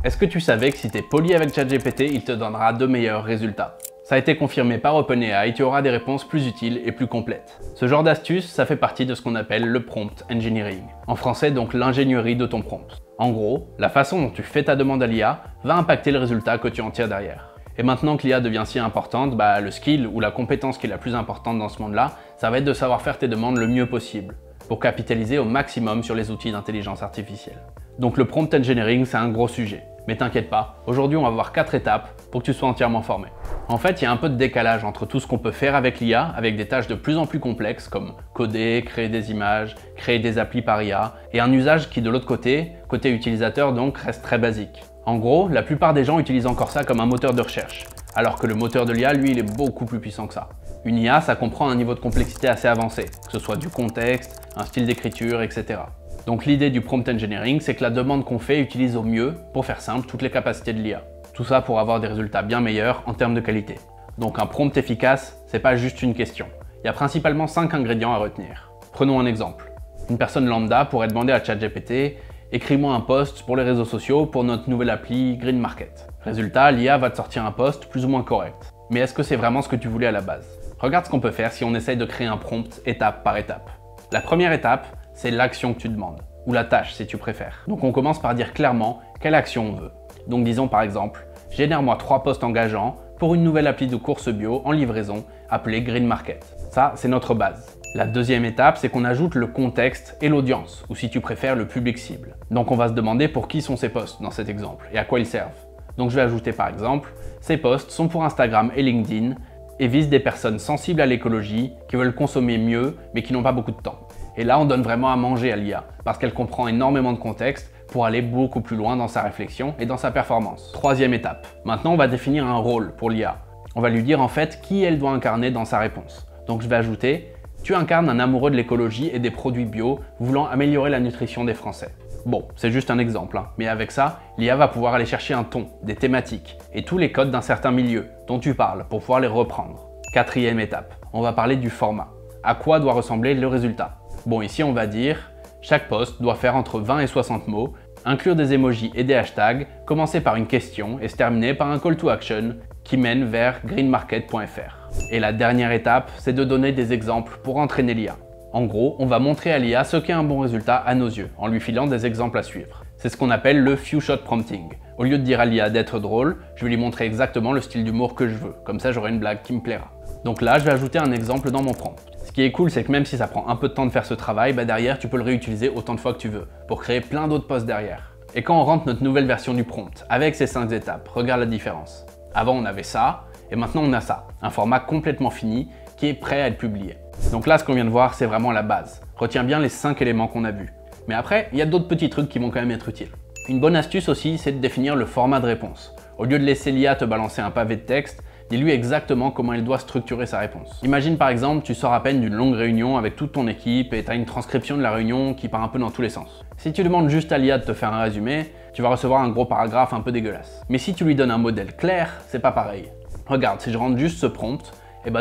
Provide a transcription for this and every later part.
Est-ce que tu savais que si tu es poli avec ChatGPT, il te donnera de meilleurs résultats? Ça a été confirmé par OpenAI, tu auras des réponses plus utiles et plus complètes. Ce genre d'astuce, ça fait partie de ce qu'on appelle le prompt engineering. En français, donc l'ingénierie de ton prompt. En gros, la façon dont tu fais ta demande à l'IA va impacter le résultat que tu en tires derrière. Et maintenant que l'IA devient si importante, le skill ou la compétence qui est la plus importante dans ce monde-là, ça va être de savoir faire tes demandes le mieux possible, pour capitaliser au maximum sur les outils d'intelligence artificielle. Donc le prompt engineering, c'est un gros sujet. Mais t'inquiète pas, aujourd'hui on va voir 4 étapes pour que tu sois entièrement formé. En fait, il y a un peu de décalage entre tout ce qu'on peut faire avec l'IA, avec des tâches de plus en plus complexes comme coder, créer des images, créer des applis par IA, et un usage qui de l'autre côté utilisateur donc, reste très basique. En gros, la plupart des gens utilisent encore ça comme un moteur de recherche, alors que le moteur de l'IA, lui, il est beaucoup plus puissant que ça. Une IA, ça comprend un niveau de complexité assez avancé, que ce soit du contexte, un style d'écriture, etc. Donc l'idée du prompt engineering, c'est que la demande qu'on fait utilise au mieux, pour faire simple, toutes les capacités de l'IA. Tout ça pour avoir des résultats bien meilleurs en termes de qualité. Donc un prompt efficace, c'est pas juste une question. Il y a principalement 5 ingrédients à retenir. Prenons un exemple. Une personne lambda pourrait demander à ChatGPT « Écris-moi un post pour les réseaux sociaux pour notre nouvelle appli Green Market ». Résultat, l'IA va te sortir un post plus ou moins correct. Mais est-ce que c'est vraiment ce que tu voulais à la base? Regarde ce qu'on peut faire si on essaye de créer un prompt étape par étape. La première étape, c'est l'action que tu demandes, ou la tâche si tu préfères. Donc on commence par dire clairement quelle action on veut. Donc disons par exemple, génère-moi 3 posts engageants pour une nouvelle appli de course bio en livraison appelée Green Market. Ça, c'est notre base. La deuxième étape, c'est qu'on ajoute le contexte et l'audience, ou si tu préfères le public cible. Donc on va se demander pour qui sont ces posts dans cet exemple et à quoi ils servent. Donc je vais ajouter par exemple, ces posts sont pour Instagram et LinkedIn et visent des personnes sensibles à l'écologie qui veulent consommer mieux mais qui n'ont pas beaucoup de temps. Et là, on donne vraiment à manger à l'IA, parce qu'elle comprend énormément de contexte pour aller beaucoup plus loin dans sa réflexion et dans sa performance. Troisième étape. Maintenant, on va définir un rôle pour l'IA. On va lui dire en fait qui elle doit incarner dans sa réponse. Donc je vais ajouter « Tu incarnes un amoureux de l'écologie et des produits bio voulant améliorer la nutrition des Français ». Bon, c'est juste un exemple, mais avec ça, l'IA va pouvoir aller chercher un ton, des thématiques et tous les codes d'un certain milieu dont tu parles pour pouvoir les reprendre. Quatrième étape. On va parler du format. À quoi doit ressembler le résultat? Bon, ici on va dire chaque post doit faire entre 20 et 60 mots, inclure des emojis et des hashtags, commencer par une question et se terminer par un call to action qui mène vers greenmarket.fr. Et la dernière étape, c'est de donner des exemples pour entraîner l'IA. En gros, on va montrer à l'IA ce qu'est un bon résultat à nos yeux, en lui filant des exemples à suivre. C'est ce qu'on appelle le few shot prompting. Au lieu de dire à l'IA d'être drôle, je vais lui montrer exactement le style d'humour que je veux, comme ça j'aurai une blague qui me plaira. Donc là, je vais ajouter un exemple dans mon prompt. Ce qui est cool, c'est que même si ça prend un peu de temps de faire ce travail, derrière tu peux le réutiliser autant de fois que tu veux, pour créer plein d'autres posts derrière. Et quand on rentre notre nouvelle version du prompt, avec ces 5 étapes, regarde la différence. Avant on avait ça, et maintenant on a ça, un format complètement fini, qui est prêt à être publié. Donc là, ce qu'on vient de voir, c'est vraiment la base. Retiens bien les 5 éléments qu'on a vus. Mais après, il y a d'autres petits trucs qui vont quand même être utiles. Une bonne astuce aussi, c'est de définir le format de réponse. Au lieu de laisser l'IA te balancer un pavé de texte, dis-lui exactement comment il doit structurer sa réponse. Imagine par exemple, tu sors à peine d'une longue réunion avec toute ton équipe et tu as une transcription de la réunion qui part un peu dans tous les sens. Si tu demandes juste à l'IA de te faire un résumé, tu vas recevoir un gros paragraphe un peu dégueulasse. Mais si tu lui donnes un modèle clair, c'est pas pareil. Regarde, si je rentre juste ce prompt,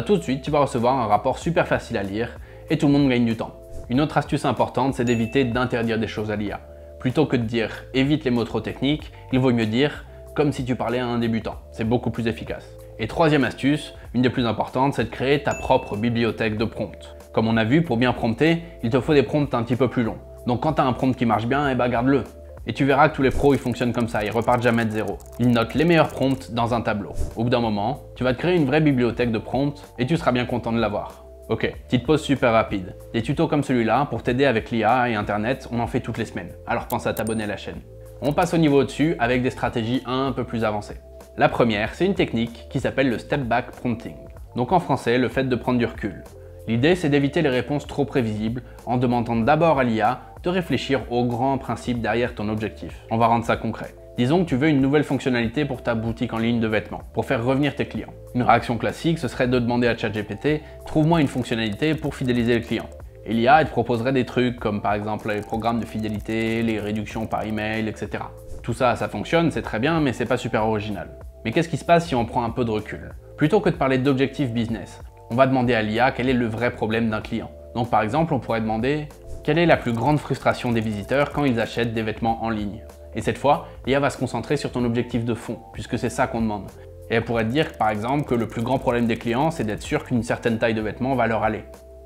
tout de suite tu vas recevoir un rapport super facile à lire et tout le monde gagne du temps. Une autre astuce importante, c'est d'éviter d'interdire des choses à l'IA. Plutôt que de dire « évite les mots trop techniques », il vaut mieux dire « comme si tu parlais à un débutant ». C'est beaucoup plus efficace. Et troisième astuce, une des plus importantes, c'est de créer ta propre bibliothèque de prompts. Comme on a vu, pour bien prompter, il te faut des prompts un petit peu plus longs. Donc quand tu as un prompt qui marche bien, garde-le. Et tu verras que tous les pros ils fonctionnent comme ça, ils repartent jamais de zéro. Ils notent les meilleurs prompts dans un tableau. Au bout d'un moment, tu vas te créer une vraie bibliothèque de prompts et tu seras bien content de l'avoir. Ok, petite pause super rapide. Des tutos comme celui-là, pour t'aider avec l'IA et Internet, on en fait toutes les semaines. Alors pense à t'abonner à la chaîne. On passe au niveau au-dessus avec des stratégies un peu plus avancées. La première, c'est une technique qui s'appelle le step back prompting. Donc en français, le fait de prendre du recul. L'idée, c'est d'éviter les réponses trop prévisibles en demandant d'abord à l'IA de réfléchir aux grands principes derrière ton objectif. On va rendre ça concret. Disons que tu veux une nouvelle fonctionnalité pour ta boutique en ligne de vêtements, pour faire revenir tes clients. Une réaction classique, ce serait de demander à ChatGPT « Trouve-moi une fonctionnalité pour fidéliser le client ». Et l'IA, elle te proposerait des trucs comme par exemple les programmes de fidélité, les réductions par email, etc. Tout ça, ça fonctionne, c'est très bien, mais c'est pas super original. Mais qu'est-ce qui se passe si on prend un peu de recul? Plutôt que de parler d'objectifs business, on va demander à l'IA quel est le vrai problème d'un client. Donc par exemple, on pourrait demander quelle est la plus grande frustration des visiteurs quand ils achètent des vêtements en ligne? Et cette fois, l'IA va se concentrer sur ton objectif de fond, puisque c'est ça qu'on demande. Et elle pourrait te dire par exemple que le plus grand problème des clients, c'est d'être sûr qu'une certaine taille de vêtements va leur aller,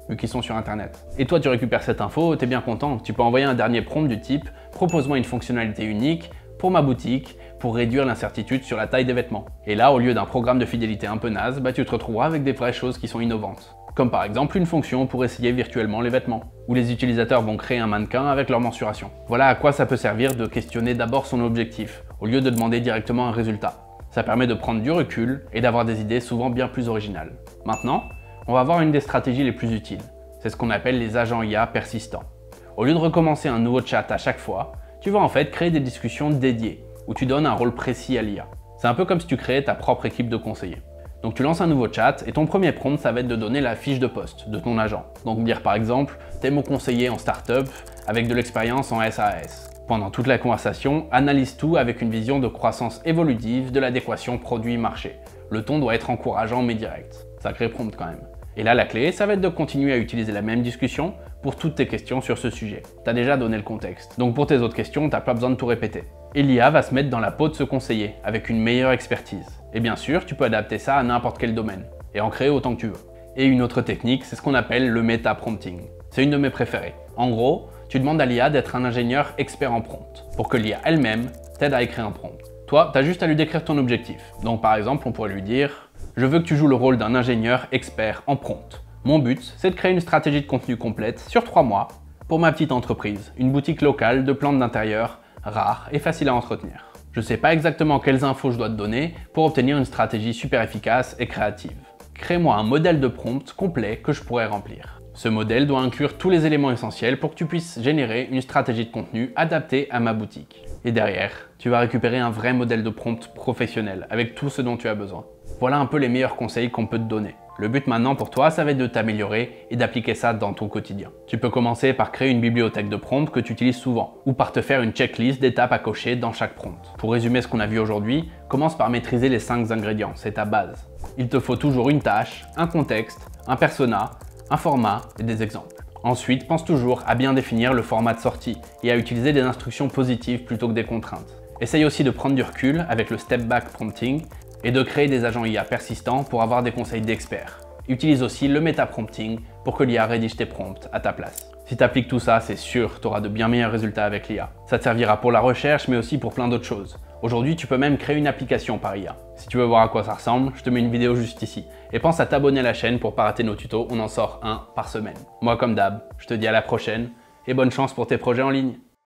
vu qu'ils sont sur internet. Et toi tu récupères cette info, t'es bien content, tu peux envoyer un dernier prompt du type « Propose-moi une fonctionnalité unique pour ma boutique, pour réduire l'incertitude sur la taille des vêtements ». Et là, au lieu d'un programme de fidélité un peu naze, tu te retrouveras avec des vraies choses qui sont innovantes. Comme par exemple une fonction pour essayer virtuellement les vêtements, où les utilisateurs vont créer un mannequin avec leur mensuration. Voilà à quoi ça peut servir de questionner d'abord son objectif, au lieu de demander directement un résultat. Ça permet de prendre du recul et d'avoir des idées souvent bien plus originales. Maintenant, on va voir une des stratégies les plus utiles. C'est ce qu'on appelle les agents IA persistants. Au lieu de recommencer un nouveau chat à chaque fois, tu vas en fait créer des discussions dédiées, où tu donnes un rôle précis à l'IA. C'est un peu comme si tu créais ta propre équipe de conseillers. Donc tu lances un nouveau chat et ton premier prompt, ça va être de donner la fiche de poste de ton agent. Donc dire par exemple, t'es mon conseiller en startup avec de l'expérience en SAS. Pendant toute la conversation, analyse tout avec une vision de croissance évolutive de l'adéquation produit-marché. Le ton doit être encourageant mais direct. Sacré prompt quand même. Et là, la clé, ça va être de continuer à utiliser la même discussion pour toutes tes questions sur ce sujet. T'as déjà donné le contexte. Donc pour tes autres questions, t'as pas besoin de tout répéter. Et l'IA va se mettre dans la peau de ce conseiller, avec une meilleure expertise. Et bien sûr, tu peux adapter ça à n'importe quel domaine, et en créer autant que tu veux. Et une autre technique, c'est ce qu'on appelle le meta-prompting. C'est une de mes préférées. En gros, tu demandes à l'IA d'être un ingénieur expert en prompt, pour que l'IA elle-même t'aide à écrire un prompt. Toi, t'as juste à lui décrire ton objectif. Donc par exemple, on pourrait lui dire « Je veux que tu joues le rôle d'un ingénieur expert en prompt. Mon but, c'est de créer une stratégie de contenu complète sur 3 mois pour ma petite entreprise, une boutique locale de plantes d'intérieur rares et faciles à entretenir. Je sais pas exactement quelles infos je dois te donner pour obtenir une stratégie super efficace et créative. Crée-moi un modèle de prompt complet que je pourrais remplir. Ce modèle doit inclure tous les éléments essentiels pour que tu puisses générer une stratégie de contenu adaptée à ma boutique. Et derrière, tu vas récupérer un vrai modèle de prompt professionnel avec tout ce dont tu as besoin. Voilà un peu les meilleurs conseils qu'on peut te donner. Le but maintenant pour toi, ça va être de t'améliorer et d'appliquer ça dans ton quotidien. Tu peux commencer par créer une bibliothèque de prompts que tu utilises souvent, ou par te faire une checklist d'étapes à cocher dans chaque prompt. Pour résumer ce qu'on a vu aujourd'hui, commence par maîtriser les 5 ingrédients, c'est ta base. Il te faut toujours une tâche, un contexte, un persona, un format et des exemples. Ensuite, pense toujours à bien définir le format de sortie et à utiliser des instructions positives plutôt que des contraintes. Essaye aussi de prendre du recul avec le step back prompting et de créer des agents IA persistants pour avoir des conseils d'experts. Utilise aussi le meta-prompting pour que l'IA rédige tes prompts à ta place. Si tu appliques tout ça, c'est sûr, tu auras de bien meilleurs résultats avec l'IA. Ça te servira pour la recherche, mais aussi pour plein d'autres choses. Aujourd'hui, tu peux même créer une application par IA. Si tu veux voir à quoi ça ressemble, je te mets une vidéo juste ici. Et pense à t'abonner à la chaîne pour pas rater nos tutos, on en sort un par semaine. Moi, comme d'hab, je te dis à la prochaine et bonne chance pour tes projets en ligne.